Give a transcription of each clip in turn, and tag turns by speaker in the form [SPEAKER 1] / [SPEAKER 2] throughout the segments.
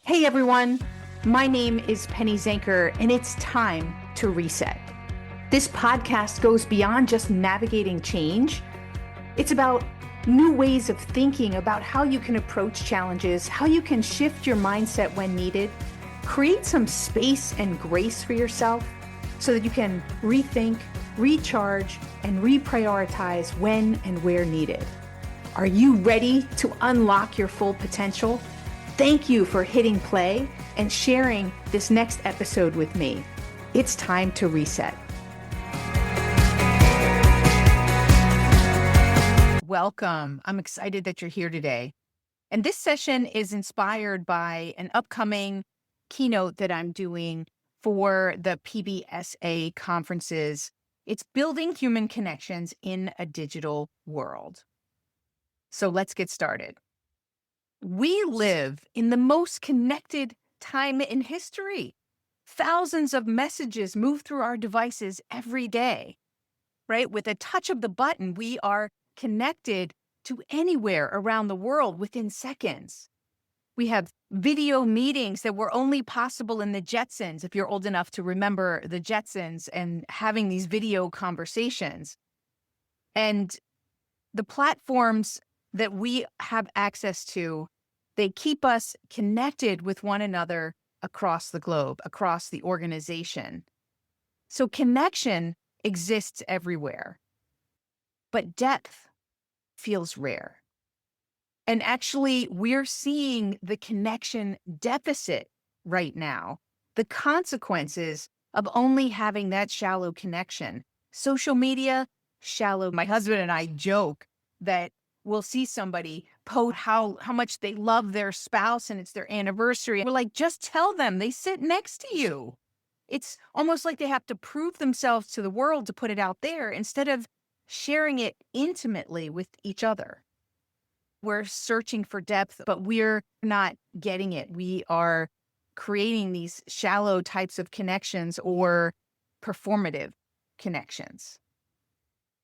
[SPEAKER 1] Hey everyone, my name is Penny Zenker, and it's time to reset. This podcast goes beyond just navigating change. It's about new ways of thinking about how you can approach challenges, how you can shift your mindset when needed, create some space and grace for yourself so that you can rethink, recharge, and reprioritize when and where needed. Are you ready to unlock your full potential? Thank you for hitting play and sharing this next episode with me. It's time to reset. Welcome. I'm excited that you're here today. And this session is inspired by an upcoming keynote that I'm doing for the PBSA conferences. It's Building Human Connections in a Digital World. So let's get started. We live in the most connected time in history. Thousands of messages move through our devices every day, right? With a touch of the button, we are connected to anywhere around the world within seconds. We have video meetings that were only possible in the Jetsons, if you're old enough to remember the Jetsons and having these video conversations. And the platforms that we have access to, they keep us connected with one another across the globe, across the organization. So connection exists everywhere, but depth feels rare. And actually, we're seeing the connection deficit right now, the consequences of only having that shallow connection. Social media, shallow. My husband and I joke that we'll see somebody post how much they love their spouse and it's their anniversary. We're like, just tell them, they sit next to you. It's almost like they have to prove themselves to the world to put it out there instead of sharing it intimately with each other. We're searching for depth, but we're not getting it. We are creating these shallow types of connections or performative connections.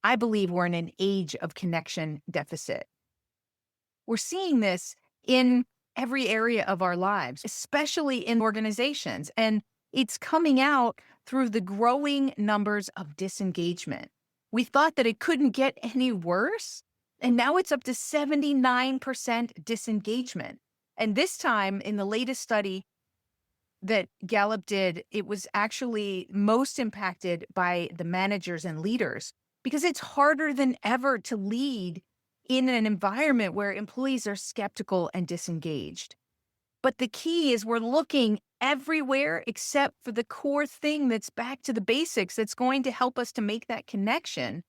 [SPEAKER 1] I believe we're in an age of connection deficit. We're seeing this in every area of our lives, especially in organizations, and it's coming out through the growing numbers of disengagement. We thought that it couldn't get any worse, and now it's up to 79% disengagement. And this time, in the latest study that Gallup did, it was actually most impacted by the managers and leaders, because it's harder than ever to lead in an environment where employees are skeptical and disengaged. But the key is we're looking everywhere except for the core thing that's back to the basics that's going to help us to make that connection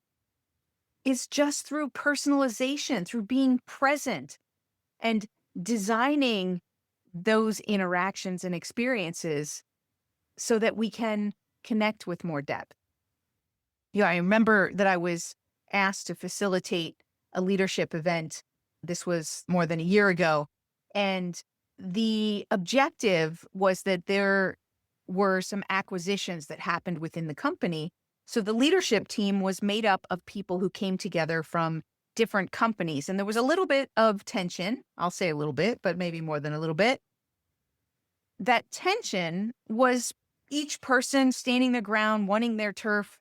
[SPEAKER 1] is just through personalization, through being present and designing those interactions and experiences so that we can connect with more depth. Yeah, I remember that I was asked to facilitate a leadership event. This was more than a year ago. And the objective was that there were some acquisitions that happened within the company. So the leadership team was made up of people who came together from different companies. And there was a little bit of tension. I'll say a little bit, but maybe more than a little bit. That tension was each person standing their ground, wanting their turf,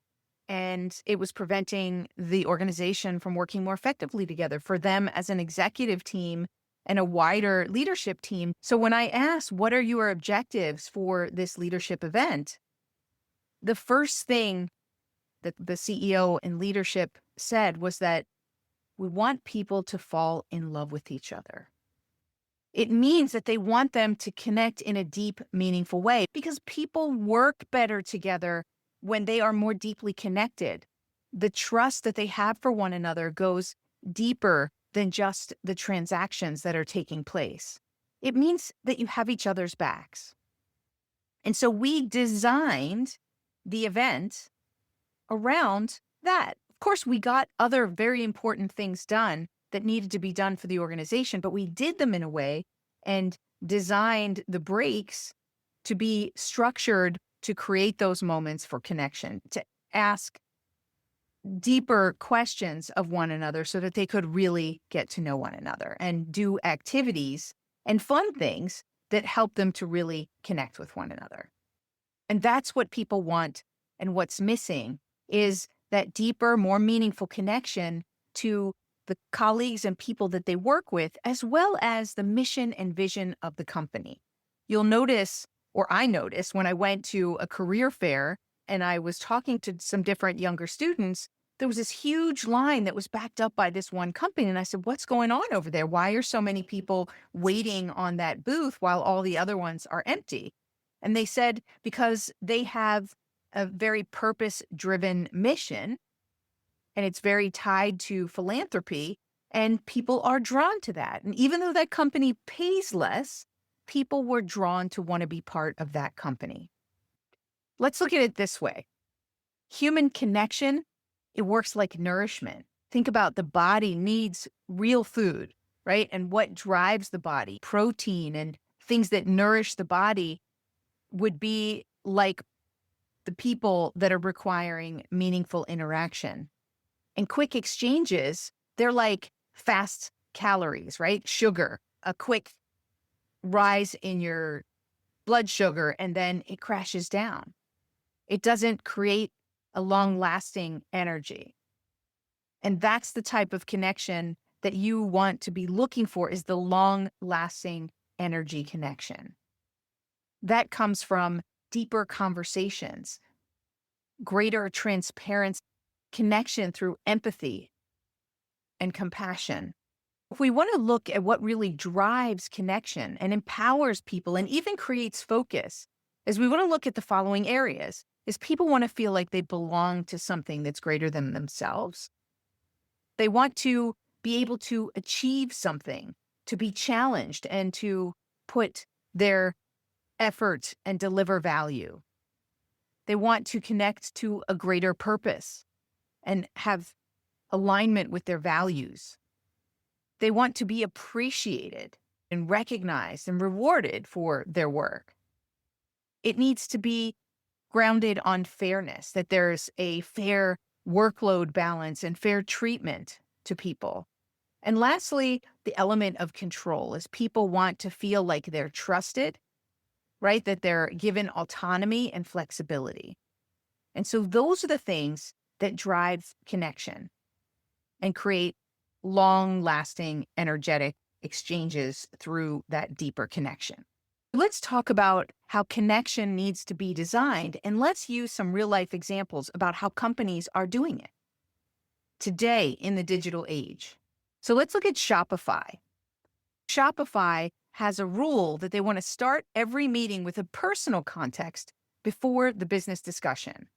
[SPEAKER 1] and it was preventing the organization from working more effectively together for them as an executive team and a wider leadership team. So when I asked, what are your objectives for this leadership event? The first thing that the CEO and leadership said was that we want people to fall in love with each other. It means that they want them to connect in a deep, meaningful way because people work better together when they are more deeply connected. The trust that they have for one another goes deeper than just the transactions that are taking place. It means that you have each other's backs. And so we designed the event around that. Of course, we got other very important things done that needed to be done for the organization, but we did them in a way and designed the breaks to be structured to create those moments for connection, to ask deeper questions of one another so that they could really get to know one another and do activities and fun things that help them to really connect with one another. And that's what people want. And what's missing is that deeper, more meaningful connection to the colleagues and people that they work with, as well as the mission and vision of the company. You'll notice, or I noticed when I went to a career fair and I was talking to some different younger students, there was this huge line that was backed up by this one company. And I said, what's going on over there? Why are so many people waiting on that booth while all the other ones are empty? And they said, because they have a very purpose-driven mission, and it's very tied to philanthropy, and people are drawn to that. And even though that company pays less, people were drawn to want to be part of that company. Let's look at it this way. Human connection, it works like nourishment. Think about the body needs real food, right? And what drives the body, protein and things that nourish the body would be like the people that are requiring meaningful interaction. And quick exchanges, they're like fast calories, right? Sugar, a quick rise in your blood sugar, and then it crashes down. It doesn't create a long-lasting energy. And that's the type of connection that you want to be looking for, is the long-lasting energy connection. That comes from deeper conversations, greater transparency, connection through empathy and compassion. If we want to look at what really drives connection and empowers people and even creates focus, is we want to look at the following areas. Is people want to feel like they belong to something that's greater than themselves. They want to be able to achieve something, to be challenged, and to put their effort and deliver value. They want to connect to a greater purpose and have alignment with their values. They want to be appreciated and recognized and rewarded for their work. It needs to be grounded on fairness, that there's a fair workload balance and fair treatment to people. And lastly, the element of control is people want to feel like they're trusted, right? That they're given autonomy and flexibility. And so those are the things that drive connection and create long-lasting, energetic exchanges through that deeper connection. Let's talk about how connection needs to be designed, and let's use some real-life examples about how companies are doing it today in the digital age. So let's look at Shopify. Shopify has a rule that they want to start every meeting with a personal context before the business discussion.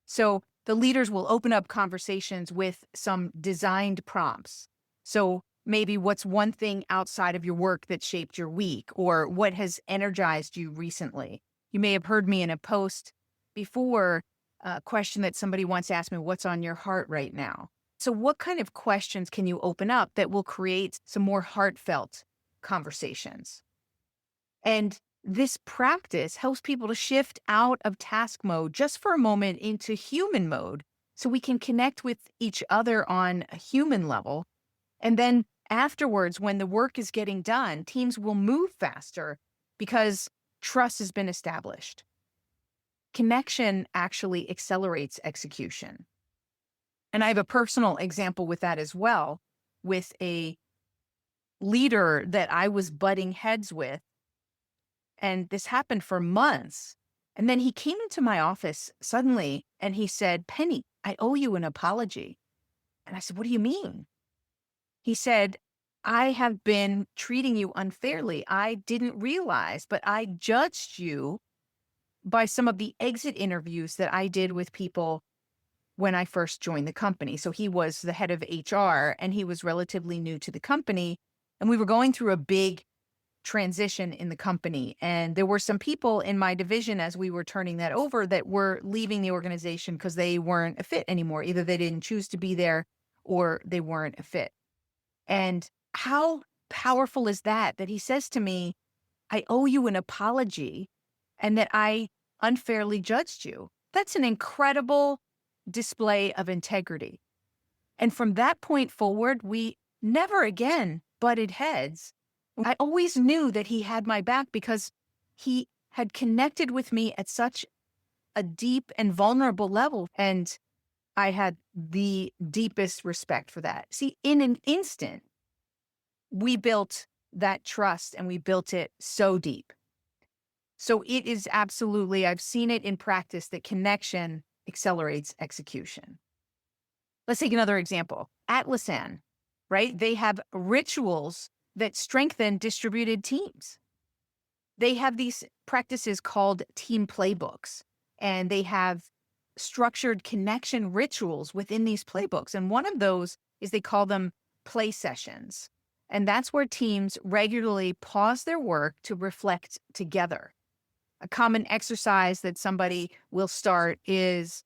[SPEAKER 1] So the leaders will open up conversations with some designed prompts. So maybe what's one thing outside of your work that shaped your week, or what has energized you recently? You may have heard me in a post before, a question that somebody once asked me, what's on your heart right now? So what kind of questions can you open up that will create some more heartfelt conversations? And this practice helps people to shift out of task mode just for a moment into human mode, so we can connect with each other on a human level. And then afterwards, when the work is getting done, teams will move faster because trust has been established. Connection actually accelerates execution. And I have a personal example with that as well, with a leader that I was butting heads with. And this happened for months. And then he came into my office suddenly and he said, Penny, I owe you an apology. And I said, what do you mean? He said, I have been treating you unfairly. I didn't realize, but I judged you by some of the exit interviews that I did with people when I first joined the company. So he was the head of HR and he was relatively new to the company. And we were going through a big transition in the company. And there were some people in my division as we were turning that over that were leaving the organization because they weren't a fit anymore. Either they didn't choose to be there or they weren't a fit. And how powerful is that, that he says to me, I owe you an apology and that I unfairly judged you. That's an incredible display of integrity. And from that point forward, we never again butted heads. I always knew that he had my back because he had connected with me at such a deep and vulnerable level. And I had the deepest respect for that. See, in an instant, we built that trust and we built it so deep. So it is absolutely, I've seen it in practice that connection accelerates execution. Let's take another example. Atlassian, right? They have rituals that strengthen distributed teams. They have these practices called team playbooks, and they have structured connection rituals within these playbooks. And one of those is they call them play sessions. And that's where teams regularly pause their work to reflect together. A common exercise that somebody will start is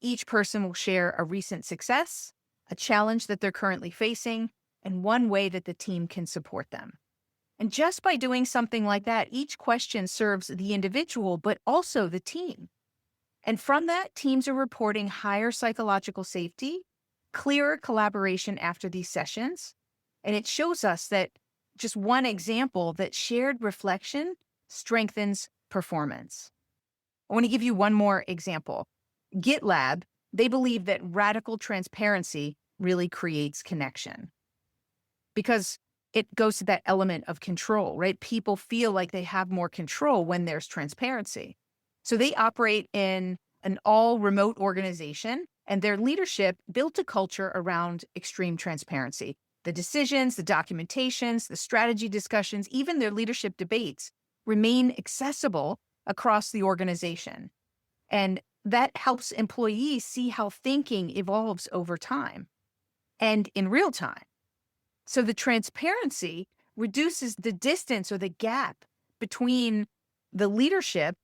[SPEAKER 1] each person will share a recent success, a challenge that they're currently facing, and one way that the team can support them. And just by doing something like that, each question serves the individual, but also the team. And from that, teams are reporting higher psychological safety, clearer collaboration after these sessions. And it shows us that just one example that shared reflection strengthens performance. I want to give you one more example. GitLab, they believe that radical transparency really creates connection because it goes to that element of control, right? People feel like they have more control when there's transparency. So they operate in an all remote organization, and their leadership built a culture around extreme transparency. The decisions, the documentations, the strategy discussions, even their leadership debates remain accessible across the organization. And that helps employees see how thinking evolves over time and in real time. So the transparency reduces the distance or the gap between the leadership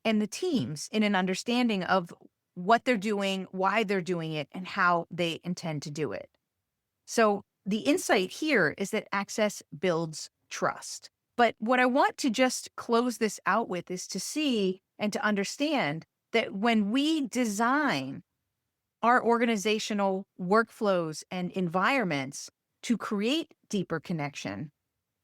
[SPEAKER 1] and the teams in an understanding of what they're doing, why they're doing it, and how they intend to do it. So the insight here is that access builds trust. But what I want to just close this out with is to see and to understand that when we design our organizational workflows and environments to create deeper connection,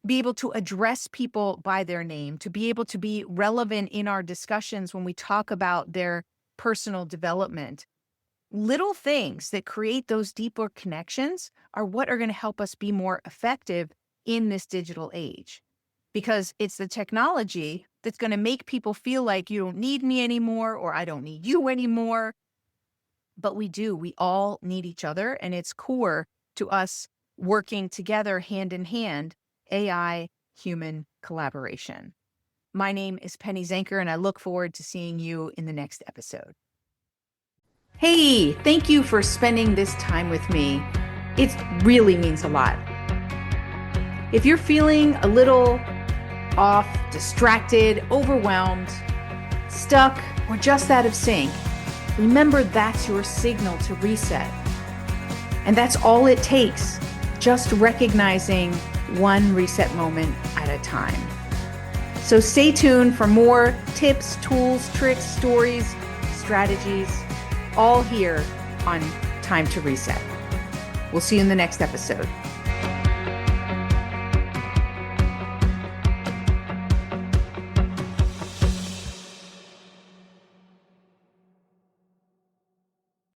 [SPEAKER 1] be able to address people by their name, to be able to be relevant in our discussions when we talk about their personal development, little things that create those deeper connections are what are going to help us be more effective in this digital age. Because it's the technology that's going to make people feel like you don't need me anymore or I don't need you anymore. But we do. We all need each other. And it's core to us working together hand in hand, AI, human collaboration. My name is Penny Zenker, and I look forward to seeing you in the next episode. Hey, thank you for spending this time with me. It really means a lot. If you're feeling a little off, distracted, overwhelmed, stuck, or just out of sync, remember that's your signal to reset. And that's all it takes, just recognizing one reset moment at a time. So stay tuned for more tips, tools, tricks, stories, strategies, all here on Time to Reset. We'll see you in the next episode.